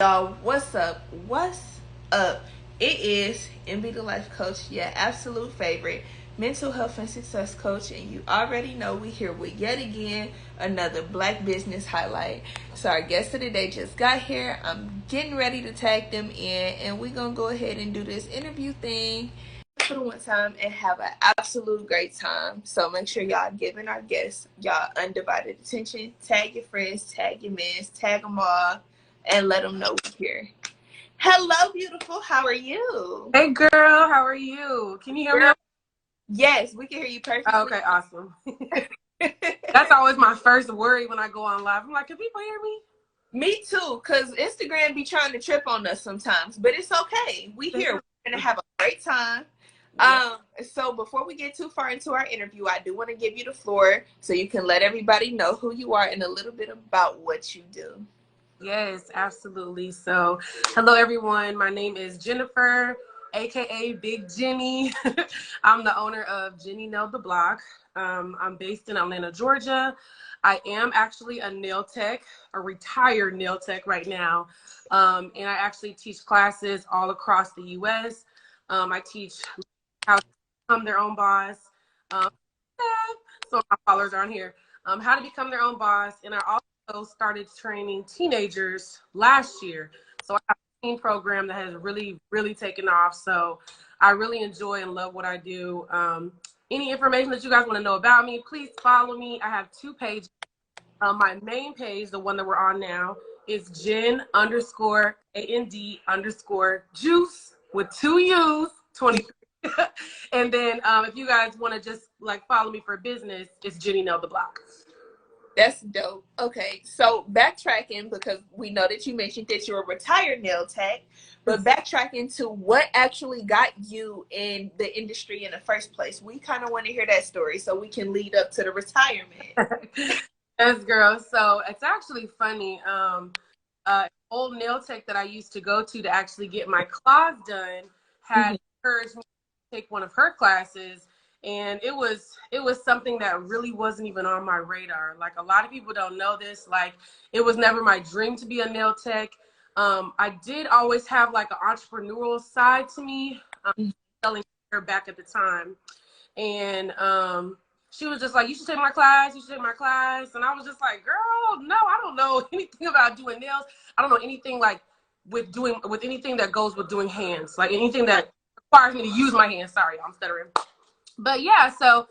Y'all, what's up? What's up? It is MB the Life Coach, your absolute favorite mental health and success coach, and you already know we here with yet again another Black business highlight. So our guest of the day just got here. I'm getting ready to tag them in, and we're gonna go ahead and do this interview thing for the one time and have an absolute great time. So make sure y'all giving our guests y'all undivided attention. Tag your friends, tag your mans, tag them all, and let them know we're here. Hello, beautiful. How are you? Hey girl, how are you? Can you hear me? Girl, yes, we can hear you perfectly. Okay, awesome. That's always my first worry when I go on live. I'm like, can people hear me? Me too, because Instagram be trying to trip on us sometimes, but it's okay. We here. We're going to have a great time. So before we get too far into our interview, I do want to give you the floor so you can let everybody know who you are and a little bit about what you do. Yes, absolutely. So, hello everyone. My name is Jennifer, aka Big Jenny. I'm the owner of Jenninaildthablock. I'm based in Atlanta, Georgia. I am actually a nail tech, a retired nail tech right now. And I actually teach classes all across the U.S. I teach how to become their own boss. Um, so my followers are on here. How to become their own boss. And I also started training teenagers last year. So I have a teen program that has really, really taken off. So I really enjoy and love what I do. Any information that you guys want to know about me, please follow me. I have 2 pages. My main page, the one that we're on now, is Jen_AND_juice with 2 U's, 23. And then if you guys want to just like follow me for business, it's Jenninaildthablock. That's dope. Okay, so backtracking, because we know that you mentioned that you're a retired nail tech, but backtracking to what actually got you in the industry in the first place. We kind of want to hear that story so we can lead up to the retirement. Yes, girl. So it's actually funny. Old nail tech that I used to go to actually get my claws done had encouraged me to take one of her classes. And it was something that really wasn't even on my radar. Like, a lot of people don't know this. Like, it was never my dream to be a nail tech. I did always have like an entrepreneurial side to me, selling her back at the time. And she was just like, you should take my class, you should take my class. And I was just like, girl, no, I don't know anything about doing nails. I don't know anything like with anything that goes with doing hands, like anything that requires me to use my hands. Sorry, I'm stuttering. But yeah, so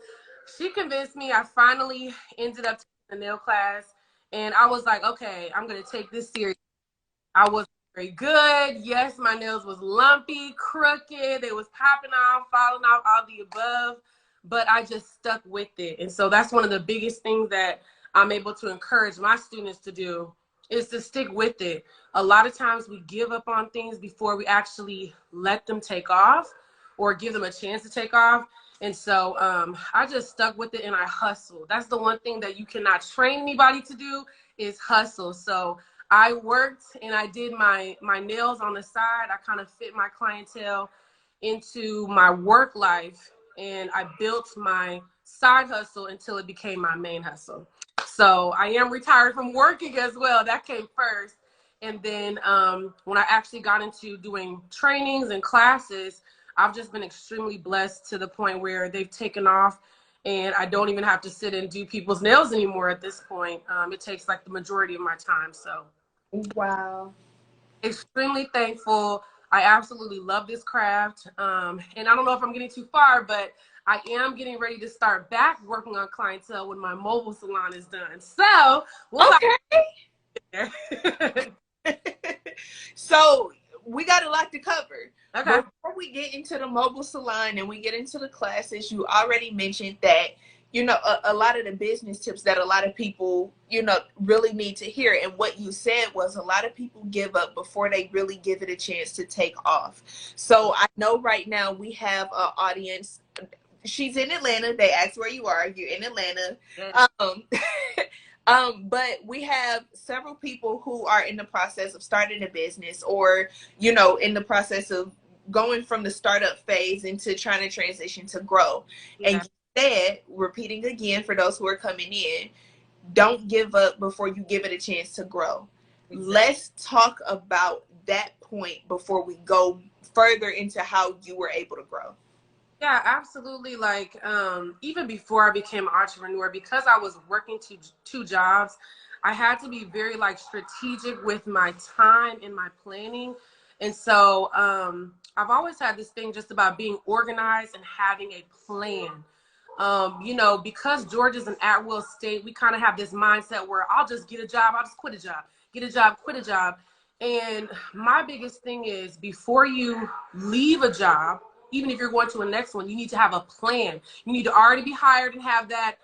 she convinced me. I finally ended up taking the nail class, and I was like, okay, I'm going to take this serious. I wasn't very good. Yes, my nails was lumpy, crooked. They was popping off, falling off, all the above. But I just stuck with it. And so that's one of the biggest things that I'm able to encourage my students to do, is to stick with it. A lot of times we give up on things before we actually let them take off or give them a chance to take off. And so I just stuck with it and I hustled. That's the one thing that you cannot train anybody to do, is hustle. So I worked and I did my nails on the side. I kind of fit my clientele into my work life, and I built my side hustle until it became my main hustle. So I am retired from working as well. That came first. And then when I actually got into doing trainings and classes, I've just been extremely blessed to the point where they've taken off, and I don't even have to sit and do people's nails anymore at this point. It takes like the majority of my time. So Wow. extremely thankful. I absolutely love this craft. And I don't know if I'm getting too far, but I am getting ready to start back working on clientele when my mobile salon is done. So we'll Okay. So we got a lot to cover. Okay. Before we get into the mobile salon and we get into the classes, you already mentioned that, you know, a lot of the business tips that a lot of people, you know, really need to hear. And what you said was a lot of people give up before they really give it a chance to take off. So I know right now we have an audience. She's in Atlanta. They asked where you are. You're in Atlanta. But we have several people who are in the process of starting a business, or, you know, in the process of going from the startup phase into trying to transition to grow. Yeah. And you said, repeating again for those who are coming in, don't give up before you give it a chance to grow. let's talk about that point before we go further into how you were able to grow. Yeah, absolutely. Like, even before I became an entrepreneur, because I was working two jobs, I had to be very like strategic with my time and my planning. And so, I've always had this thing just about being organized and having a plan. You know, because Georgia's an at-will state, we kind of have this mindset where I'll just get a job, I'll just quit a job, get a job, quit a job. And my biggest thing is before you leave a job, even if you're going to a next one, you need to have a plan. You need to already be hired and have that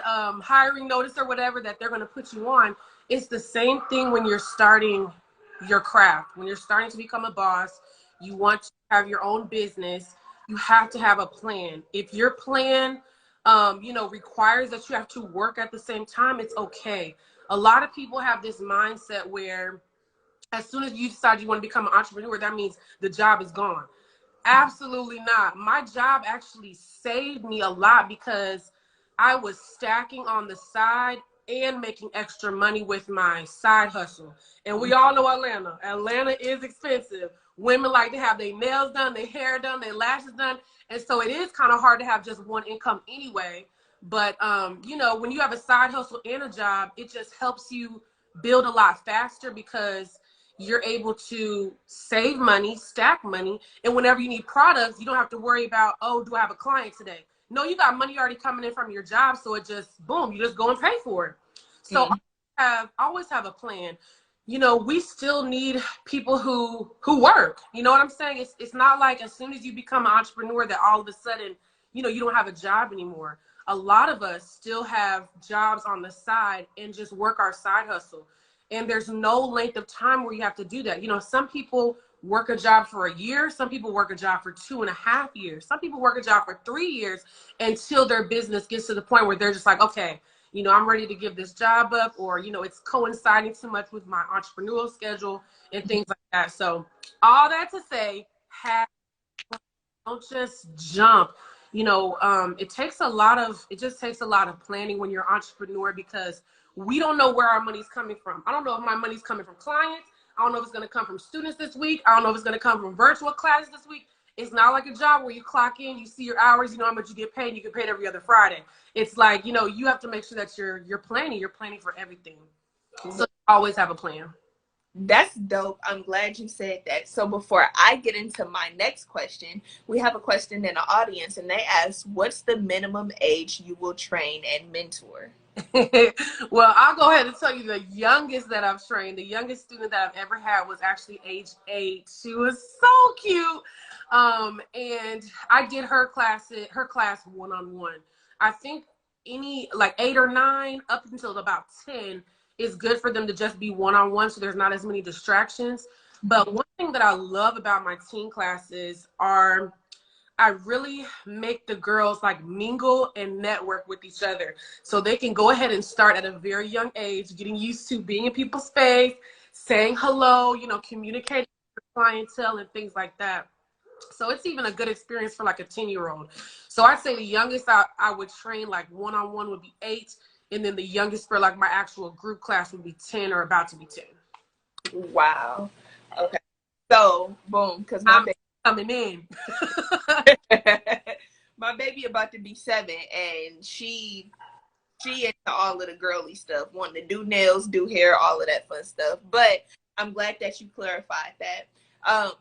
hiring notice or whatever that they're going to put you on. It's the same thing when you're starting your craft. When you're starting to become a boss, you want to have your own business, you have to have a plan. If your plan, you know, requires that you have to work at the same time, it's okay. A lot of people have this mindset where as soon as you decide you want to become an entrepreneur, that means the job is gone. Absolutely not. My job actually saved me a lot because I was stacking on the side and making extra money with my side hustle. And we all know Atlanta. Atlanta is expensive. Women like to have their nails done, their hair done, their lashes done. And so it is kind of hard to have just one income anyway. But, you know, when you have a side hustle and a job, it just helps you build a lot faster because you're able to save money, stack money, and whenever you need products, you don't have to worry about, oh, do I have a client today? No, you got money already coming in from your job, so it just, boom, you just go and pay for it. So I always have a plan. You know, we still need people who work. You know what I'm saying? It's not like as soon as you become an entrepreneur that all of a sudden, you know, you don't have a job anymore. A lot of us still have jobs on the side and just work our side hustle. And there's no length of time where you have to do that. You know, some people work a job for a year. Some people work a job for 2.5 years. Some people work a job for 3 years until their business gets to the point where they're just like, okay, you know, I'm ready to give this job up, or, you know, it's coinciding too much with my entrepreneurial schedule and things like that. So all that to say, don't just jump. You know, it just takes a lot of planning when you're an entrepreneur because we don't know where our money's coming from. I don't know if my money's coming from clients. I don't know if it's going to come from students this week. I don't know if it's going to come from virtual classes this week. It's not like a job where you clock in, you see your hours, you know how much you get paid, you get paid every other Friday. It's like, you know, you have to make sure that you're planning for everything. So always have a plan. That's dope. I'm glad you said that. So before I get into my next question, we have a question in the audience and they ask, what's the minimum age you will train and mentor? Well, I'll go ahead and tell you the youngest that I've trained, the youngest student that I've ever had was actually age 8. She was so cute. And I did her class one-on-one. I think any like 8 or 9 up until about 10 is good for them to just be one-on-one so there's not as many distractions. But one thing that I love about my teen classes are I really make the girls like mingle and network with each other so they can go ahead and start at a very young age, getting used to being in people's face, saying hello, you know, communicating with clientele and things like that. So it's even a good experience for like a 10-year-old. So I'd say the youngest I would train like one-on-one would be 8. And then the youngest for like my actual group class would be 10 or about to be 10. Wow. Okay. So, boom, because I'm coming in. My baby about to be 7 and she into all of the girly stuff, wanting to do nails, do hair, all of that fun stuff. But I'm glad that you clarified that.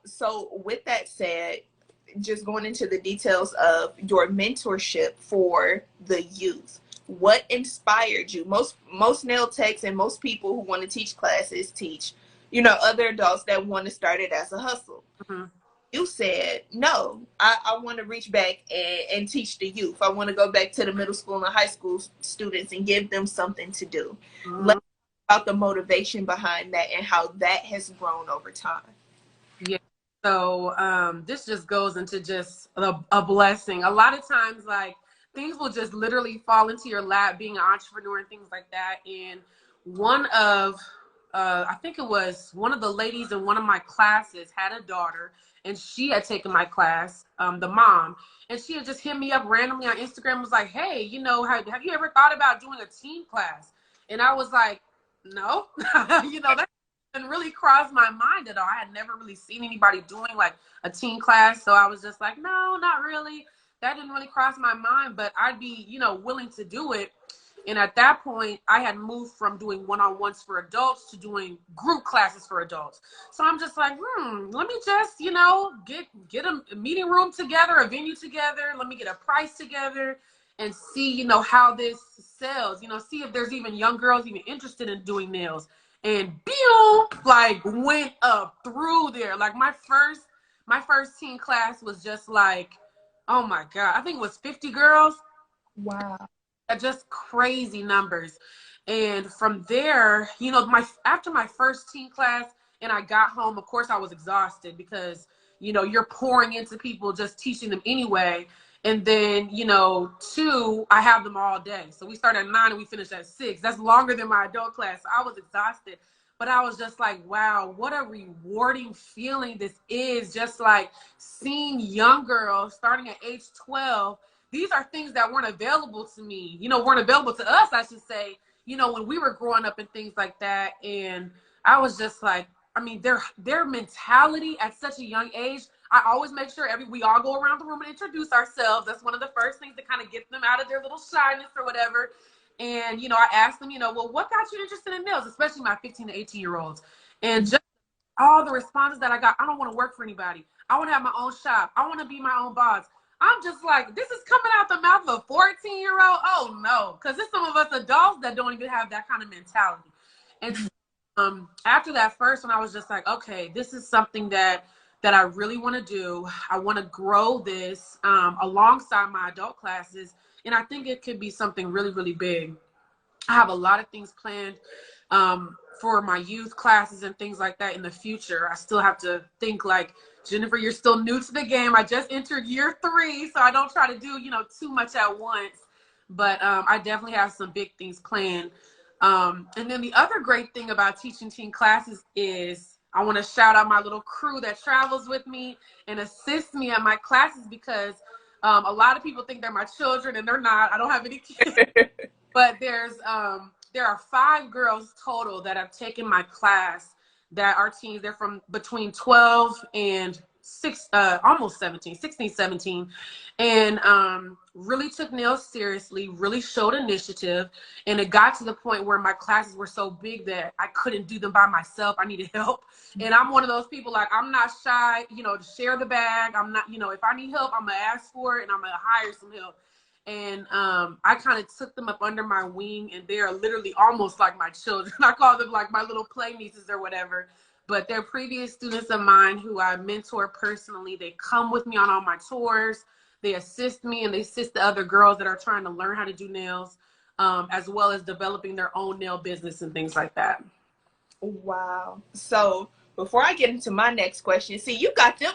So with that said, just going into the details of your mentorship for the youth, what inspired you? Most nail techs and most people who want to teach classes teach, you know, other adults that want to start it as a hustle. Mm-hmm. You said, no, I want to reach back and teach the youth. I want to go back to the middle school and high school students and give them something to do. Mm-hmm. Let's talk about the motivation behind that and how that has grown over time. Yeah. So this just goes into just a blessing. A lot of times, like, things will just literally fall into your lap being an entrepreneur and things like that. And one of, I think it was one of the ladies in one of my classes had a daughter and she had taken my class, the mom, and she had just hit me up randomly on Instagram, was like, hey, you know, have you ever thought about doing a teen class? And I was like, no, you know, that's didn't really cross my mind at all. I had never really seen anybody doing like a teen class. So I was just like, no, not really. That didn't really cross my mind, but I'd be, willing to do it. And at that point, I had moved from doing one-on-ones for adults to doing group classes for adults. So I'm just like, let me just, get a meeting room together, a venue together. Let me get a price together and see, how this sells, see if there's even young girls even interested in doing nails. And like went up through there. Like my first teen class was just like, oh my God, I think it was 50 girls. Wow. Just crazy numbers. And from there, after my first teen class and I got home, of course I was exhausted because, you're pouring into people, just teaching them anyway. And then, two, I have them all day. So we start at 9 and we finish at 6. That's longer than my adult class. So I was exhausted, but I was just like, wow, what a rewarding feeling this is. Just like seeing young girls starting at age 12. These are things that weren't available to me, weren't available to us, I should say, when we were growing up and things like that. And I was just like, their mentality at such a young age, I always make sure we all go around the room and introduce ourselves. That's one of the first things to kind of get them out of their little shyness or whatever. And, I asked them, well, what got you interested in nails, especially my 15 to 18-year-olds? And just all the responses that I got, I don't want to work for anybody. I want to have my own shop. I want to be my own boss. I'm just like, this is coming out the mouth of a 14-year-old? Oh, no. Because there's some of us adults that don't even have that kind of mentality. And after that first one, I was just like, okay, this is something that I really want to do. I want to grow this alongside my adult classes. And I think it could be something really, really big. I have a lot of things planned for my youth classes and things like that in the future. I still have to think like, Jennifer, you're still new to the game. I just entered year 3, so I don't try to do, too much at once. But I definitely have some big things planned. And then the other great thing about teaching teen classes is I want to shout out my little crew that travels with me and assists me at my classes because a lot of people think they're my children and they're not. I don't have any kids. But there are 5 girls total that have taken my class that are teens. They're from between 12 and almost 17, 16, 17, and really took nails seriously, really showed initiative. And it got to the point where my classes were so big that I couldn't do them by myself. I needed help. And I'm one of those people, like, I'm not shy, to share the bag. I'm not, if I need help, I'm going to ask for it and I'm going to hire some help. And I kind of took them up under my wing, and they are literally almost like my children. I call them like my little play nieces or whatever. But they're previous students of mine who I mentor personally. They come with me on all my tours. They assist me, and they assist the other girls that are trying to learn how to do nails, as well as developing their own nail business and things like that. Wow. So before I get into my next question, see, you got them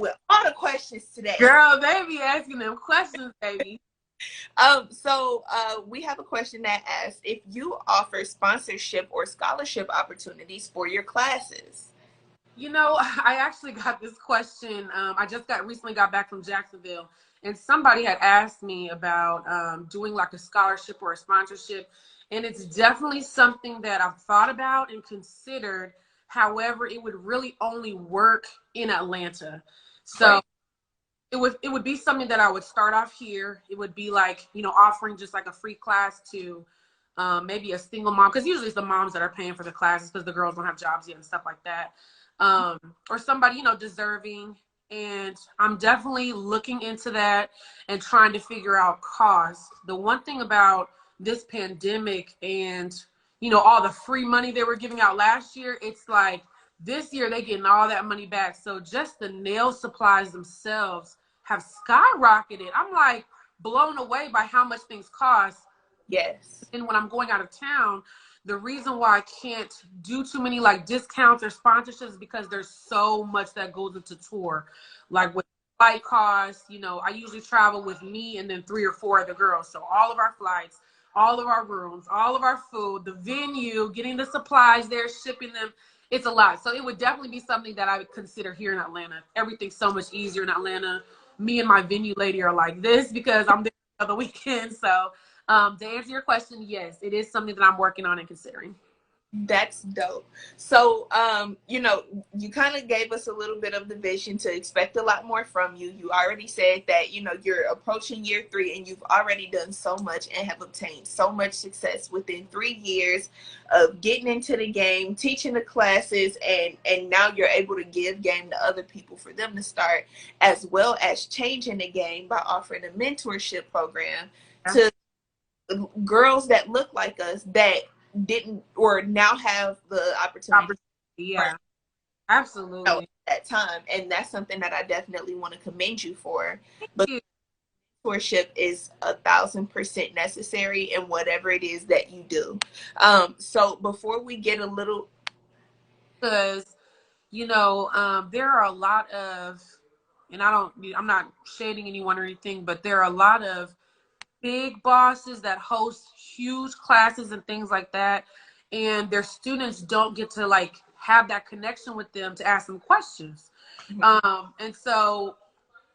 with all the questions today. Girl, they be asking them questions, baby. So we have a question that asks if you offer sponsorship or scholarship opportunities for your classes. I actually got this question. I just recently got back from Jacksonville, and somebody had asked me about doing like a scholarship or a sponsorship. And it's definitely something that I've thought about and considered. However, it would really only work in Atlanta. So right. It would be something that I would start off here. It would be like, offering just like a free class to maybe a single mom, because usually it's the moms that are paying for the classes because the girls don't have jobs yet and stuff like that. Or somebody, deserving. And I'm definitely looking into that and trying to figure out costs. The one thing about this pandemic and, all the free money they were giving out last year, it's like this year they're getting all that money back. So just the nail supplies themselves have skyrocketed. I'm like blown away by how much things cost. Yes. And when I'm going out of town, the reason why I can't do too many like discounts or sponsorships is because there's so much that goes into tour. Like with flight costs, I usually travel with me and then 3 or 4 other girls. So all of our flights, all of our rooms, all of our food, the venue, getting the supplies there, shipping them, it's a lot. So it would definitely be something that I would consider here in Atlanta. Everything's so much easier in Atlanta. Me and my venue lady are like this because I'm there for the weekend. So to answer your question, yes, it is something that I'm working on and considering. That's dope. So, you know, you kind of gave us a little bit of the vision to expect a lot more from you. You already said that, you know, you're approaching year 3 and you've already done so much and have obtained so much success within 3 years of getting into the game, teaching the classes, and now you're able to give game to other people for them to start, as well as changing the game by offering a mentorship program Yeah. to girls that look like us that didn't or now have the opportunity Yeah, at absolutely. that time. And that's something that I definitely want to commend you for. Thank But you. mentorship is 1,000% necessary in whatever it is that you do. So before we get a little, Because, you know, there are a lot of, and I'm not shading anyone or anything, but there are a lot of big bosses that host huge classes and things like that, and their students don't get to like have that connection with them to ask them questions. And so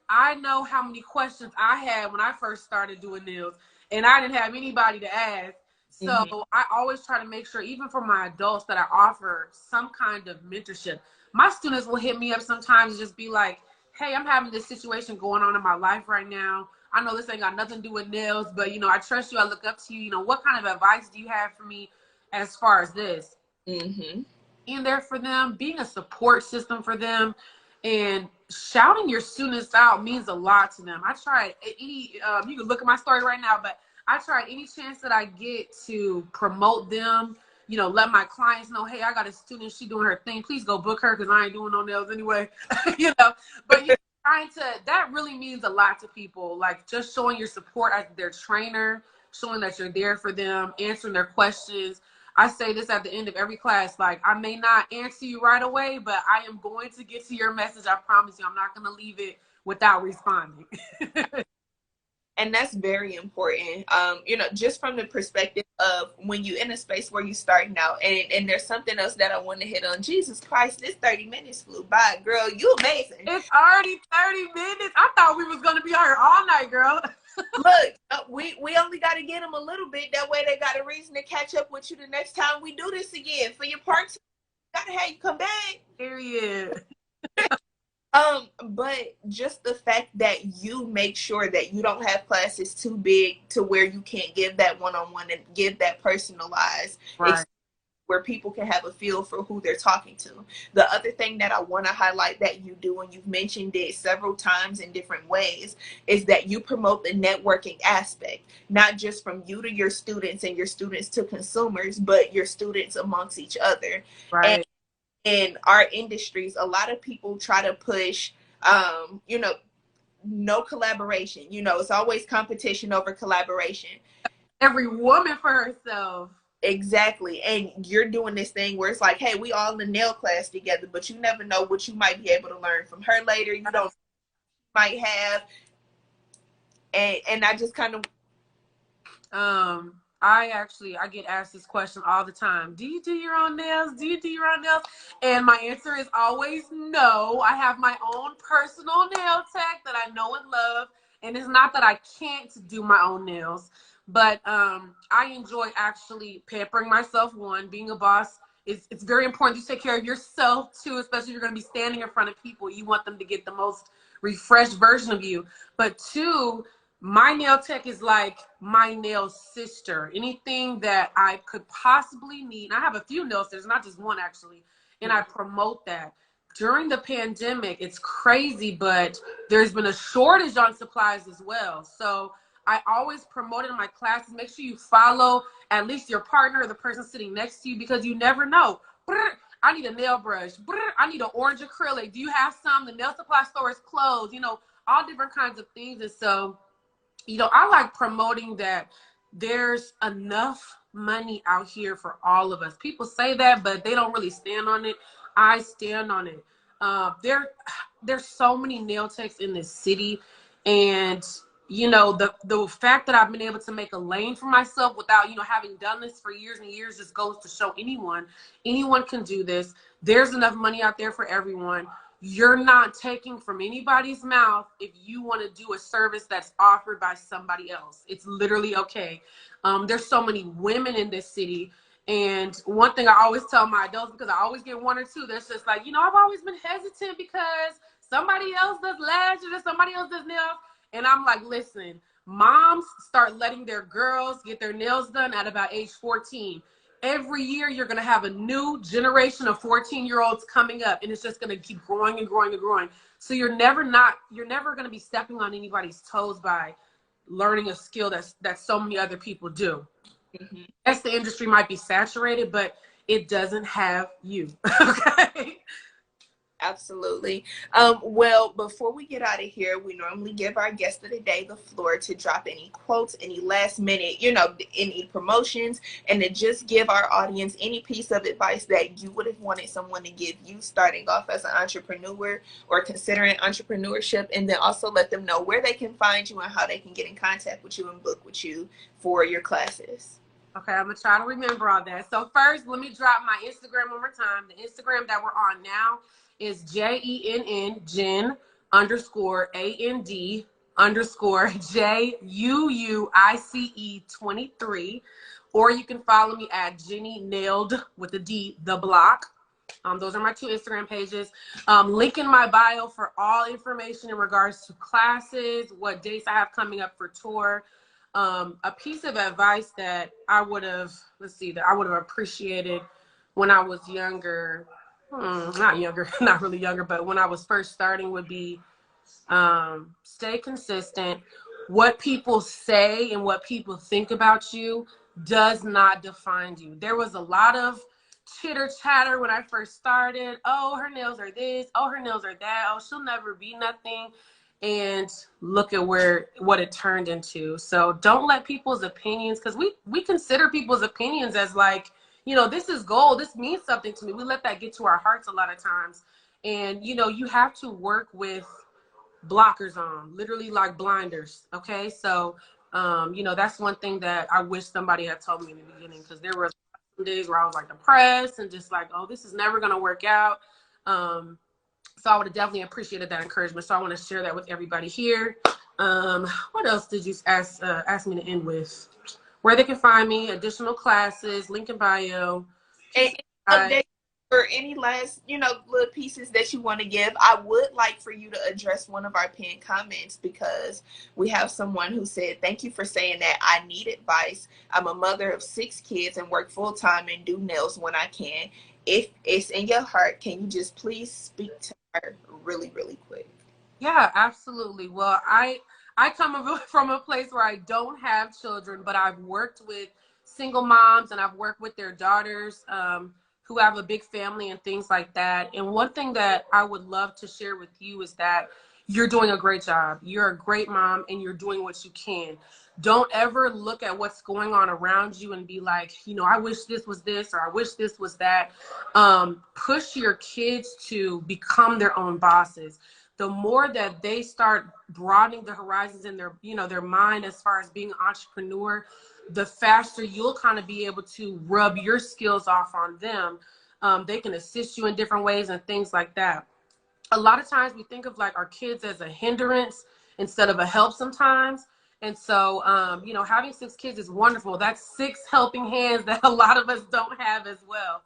I know how many questions I had when I first started doing nails, and I didn't have anybody to ask. So Mhm. I always try to make sure, even for my adults, that I offer some kind of mentorship. My students will hit me up sometimes and just be like, "Hey, I'm having this situation going on in my life right now. I know this ain't got nothing to do with nails, but you know, I trust you. I look up to you. You know, what kind of advice do you have for me as far as this?" Mhm. In there for them, being a support system for them, and shouting your students out means a lot to them. I try any, you can look at my story right now, but I try any chance that I get to promote them. You know, let my clients know, hey, I got a student, she doing her thing. Please go book her because I ain't doing no nails anyway. You know, but you trying to, that really means a lot to people. Like just showing your support as their trainer, showing that you're there for them, answering their questions. I say this at the end of every class, like, I may not answer you right away, but I am going to get to your message. I promise you, I'm not going to leave it without responding. And that's very important. You know, just from the perspective of when you're in a space where you're starting out, and there's something else that I want to hit on. Jesus Christ, this 30 minutes flew by, girl. You amazing. It's already 30 minutes. I thought we was going to be here all night, girl. Look, we only got to get them a little bit. That way, they got a reason to catch up with you the next time we do this again. For your part two, gotta have you come back. Period. But just the fact that you make sure that you don't have classes too big to where you can't give that one-on-one and give that personalized Right. where people can have a feel for who they're talking to. The other thing that I want to highlight that you do, and you've mentioned it several times in different ways, is that you promote the networking aspect, not just from you to your students and your students to consumers, but your students amongst each other. And Right. in our industries, a lot of people try to push, you know, no collaboration. You know, it's always competition over collaboration. Every woman for herself. Exactly. And you're doing this thing where it's like, hey, we all in the nail class together, but you never know what you might be able to learn from her later. You don't might have. And I just kind of I get asked this question all the time. Do you do your own nails? Do you do your own nails? And my answer is always no. I have my own personal nail tech that I know and love. And it's not that I can't do my own nails, but I enjoy actually pampering myself. One, being a boss is, it's very important to take care of yourself too, especially if you're going to be standing in front of people. You want them to get the most refreshed version of you. But two, my nail tech is like my nail sister. Anything that I could possibly need. I have a few nail sisters, not just one actually, and I promote that. During the pandemic, it's crazy, but there's been a shortage on supplies as well. So I always promote it in my classes. Make sure you follow at least your partner or the person sitting next to you, because you never know. I need a nail brush. I need an orange acrylic. Do you have some? The nail supply store is closed. You know, all different kinds of things. And so, you know, I like promoting that there's enough money out here for all of us. People say that, but they don't really stand on it. I stand on it. There's so many nail techs in this city, and you know, the fact that I've been able to make a lane for myself without, you know, having done this for years and years just goes to show anyone can do this. There's enough money out there for everyone. You're not taking from anybody's mouth if you want to do a service that's offered by somebody else. It's literally okay. There's so many women in this city, And one thing I always tell my adults, because I always get one or two that's just like, I've always been hesitant because somebody else does lashes or somebody else does nails. And I'm like, listen, moms start letting their girls get their nails done at about age 14. Every year you're going to have a new generation of 14-year-olds coming up, and it's just going to keep growing and growing and growing. So you're never going to be stepping on anybody's toes by learning a skill that so many other people do. Mm-hmm. Yes, the industry might be saturated, but it doesn't have you. Okay. Absolutely. Well, before we get out of here, we normally give our guest of the day the floor to drop any quotes, any last minute, any promotions, and to just give our audience any piece of advice that you would have wanted someone to give you starting off as an entrepreneur or considering entrepreneurship, and then also let them know where they can find you and how they can get in contact with you and book with you for your classes. Okay, I'm going to try to remember all that. So first, let me drop my Instagram one more time. The Instagram that we're on now is JENN, Jen _AND _JUUICE 23. Or you can follow me at Jenninaildthablock with a D, the block. Those are my two Instagram pages. Link in my bio for all information in regards to classes, what dates I have coming up for tour. A piece of advice that I would have appreciated when I was younger, not really younger, but when I was first starting would be stay consistent. What people say and what people think about you does not define you. There was a lot of chitter chatter when I first started. Oh, her nails are this. Oh, her nails are that. Oh, she'll never be nothing. And look at what it turned into. So don't let people's opinions, because we consider people's opinions as like, this is gold. This means something to me. We let that get to our hearts a lot of times. And, you have to work with blockers on, literally like blinders. Okay. So, that's one thing that I wish somebody had told me in the beginning, because there were some days where I was like depressed and just like, oh, this is never going to work out. So I would have definitely appreciated that encouragement. So I want to share that with everybody here. What else did you ask me to end with? Where they can find me, additional classes, link in bio. And update or any last, little pieces that you want to give. I would like for you to address one of our pinned comments, because we have someone who said, thank you for saying that. I need advice. I'm a mother of 6 kids and work full time and do nails when I can. If it's in your heart, can you just please speak to her really, really quick? Yeah, absolutely. Well, I come from a place where I don't have children, but I've worked with single moms and I've worked with their daughters who have a big family and things like that. And one thing that I would love to share with you is that you're doing a great job. You're a great mom and you're doing what you can. Don't ever look at what's going on around you and be like, I wish this was this, or I wish this was that. Push your kids to become their own bosses. The more that they start broadening the horizons in their mind as far as being an entrepreneur, the faster you'll kind of be able to rub your skills off on them. They can assist you in different ways and things like that. A lot of times we think of like our kids as a hindrance instead of a help sometimes. And so, having 6 kids is wonderful. That's 6 helping hands that a lot of us don't have as well.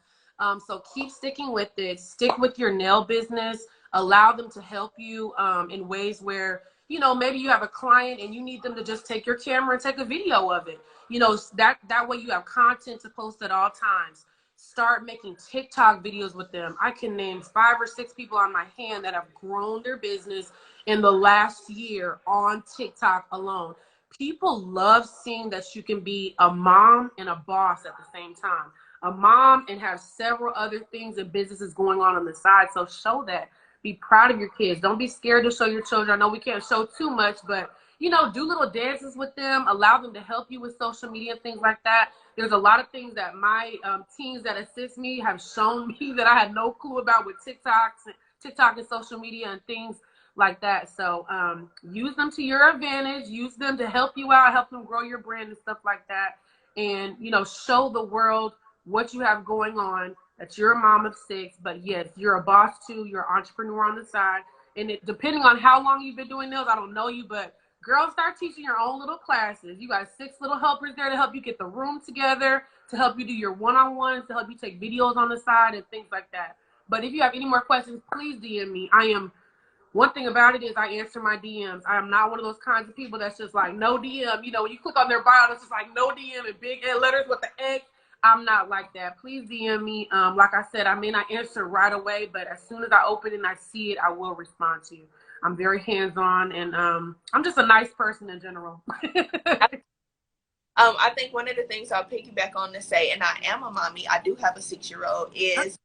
So keep sticking with it. Stick with your nail business. Allow them to help you in ways where, maybe you have a client and you need them to just take your camera and take a video of it. That way you have content to post at all times. Start making TikTok videos with them. I can name 5 or 6 people on my hand that have grown their business in the last year on TikTok alone. People love seeing that you can be a mom and a boss at the same time. A mom and have several other things and businesses going on the side. So show that. Be proud of your kids. Don't be scared to show your children. I know we can't show too much, but do little dances with them. Allow them to help you with social media and things like that. There's a lot of things that my teams that assist me have shown me that I had no clue about with TikTok and social media and things like that. So use them to your advantage. Use them to help you out, help them grow your brand and stuff like that. And, show the world what you have going on, that you're a mom of 6, but yes, you're a boss too. You're an entrepreneur on the side. And depending on how long you've been doing nails, I don't know you, but girl, start teaching your own little classes. You got 6 little helpers there to help you get the room together, to help you do your one-on-ones, to help you take videos on the side and things like that. But if you have any more questions, please DM me. One thing about it is I answer my DMs. I am not one of those kinds of people that's just like, no DM. You know, when you click on their bio, it's just like, no DM in big letters with the X. I'm not like that. Please DM me. Like I said, I may not answer right away, but as soon as I open it and I see it, I will respond to you. I'm very hands-on, and I'm just a nice person in general. I think one of the things I'll piggyback on to say, and I am a mommy, I do have a 6-year-old, is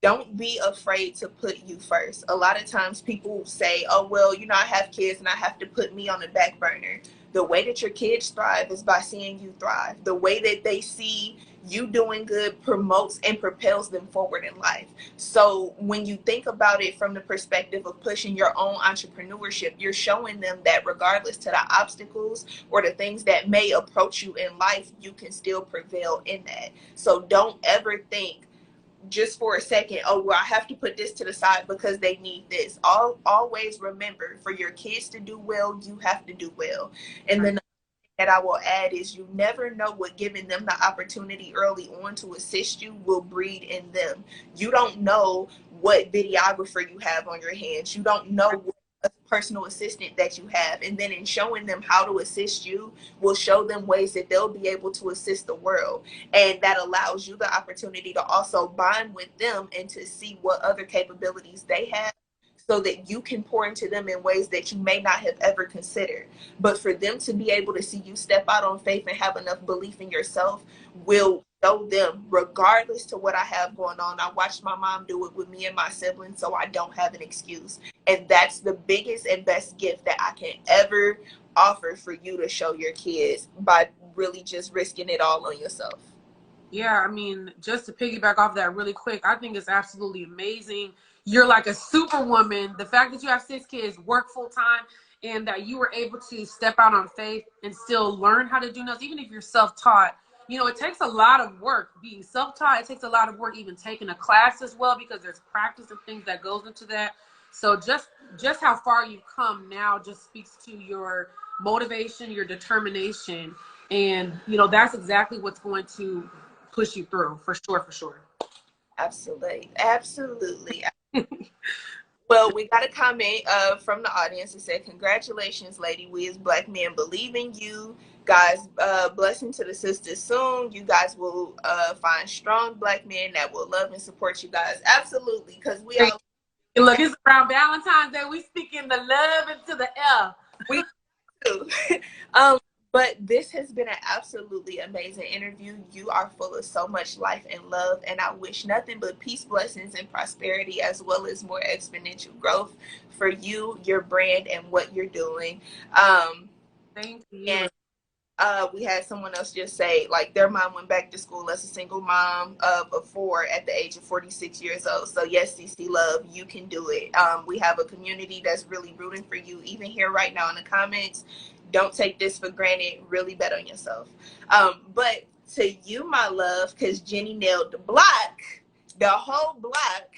don't be afraid to put you first. A lot of times people say, oh, well, you know, I have kids and I have to put me on the back burner. The way that your kids thrive is by seeing you thrive. The way that they see you doing good promotes and propels them forward in life. So when you think about it from the perspective of pushing your own entrepreneurship, you're showing them that regardless to the obstacles or the things that may approach you in life, you can still prevail in that. So don't ever think just for a second, oh, well, I have to put this to the side because they need this. Always remember, for your kids to do well, you have to do well. And then that I will add is you never know what giving them the opportunity early on to assist you will breed in them. You don't know what videographer you have on your hands. You don't know what personal assistant that you have, and then in showing them how to assist you will show them ways that they'll be able to assist the world, and that allows you the opportunity to also bond with them and to see what other capabilities they have so that you can pour into them in ways that you may not have ever considered. But for them to be able to see you step out on faith and have enough belief in yourself will show them, regardless to what I have going on. I watched my mom do it with me and my siblings, so I don't have an excuse. And that's the biggest and best gift that I can ever offer for you to show your kids, by really just risking it all on yourself. Yeah, I mean, just to piggyback off that really quick, I think it's absolutely amazing. You're like a superwoman. The fact that you have 6 kids, work full time, and that you were able to step out on faith and still learn how to do nails, even if you're self-taught. You know, it takes a lot of work being self-taught. It takes a lot of work even taking a class as well, because there's practice and things that goes into that. So just how far you've come now just speaks to your motivation, your determination, and you know that's exactly what's going to push you through, for sure, for sure. Absolutely. Well, we got a comment from the audience that said, congratulations, Lady Wiz, Black men believe in you. Guys, blessing to the sisters soon. You guys will find strong Black men that will love and support you guys. Absolutely, because we all... Look, it's around Valentine's Day. We speaking the love into the air. We do. But this has been an absolutely amazing interview. You are full of so much life and love, and I wish nothing but peace, blessings, and prosperity, as well as more exponential growth for you, your brand, and what you're doing. Thank you. And we had someone else just say, like, their mom went back to school as a single mom of 4 at the age of 46 years old. So yes, CC Love, you can do it. We have a community that's really rooting for you, even here right now in the comments. Don't take this for granted. Really bet on yourself. But to you, my love, because Jenninaildthablock, the whole block,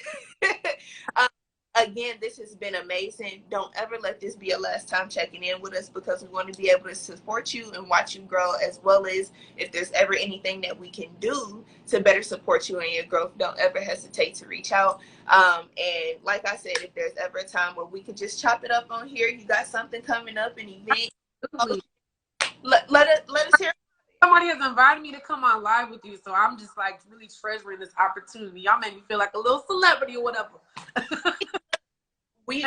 again, this has been amazing. Don't ever let this be your last time checking in with us, because we want to be able to support you and watch you grow, as well as if there's ever anything that we can do to better support you in your growth, don't ever hesitate to reach out. And like I said, if there's ever a time where we could just chop it up on here, you got something coming up, an event, let us hear. Somebody has invited me to come on live with you, so I'm just like really treasuring this opportunity. Y'all made me feel like a little celebrity or whatever. we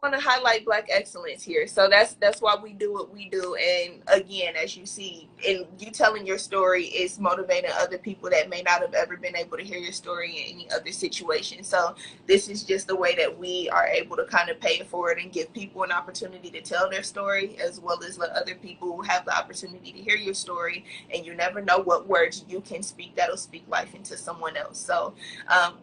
want to highlight Black excellence here, so that's why we do what we do. And again, as you see, and you telling your story is motivating other people that may not have ever been able to hear your story in any other situation. So this is just the way that we are able to kind of pay it forward and give people an opportunity to tell their story, as well as let other people have the opportunity to hear your story. And you never know what words you can speak that'll speak life into someone else. So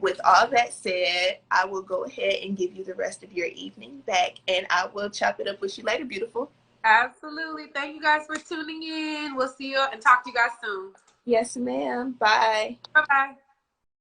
with all that said, I will go ahead and give you the rest of your evening back, and I will chop it up with you later, beautiful. Absolutely. Thank you guys for tuning in. We'll see you and talk to you guys soon. Yes, ma'am. Bye. Bye-bye.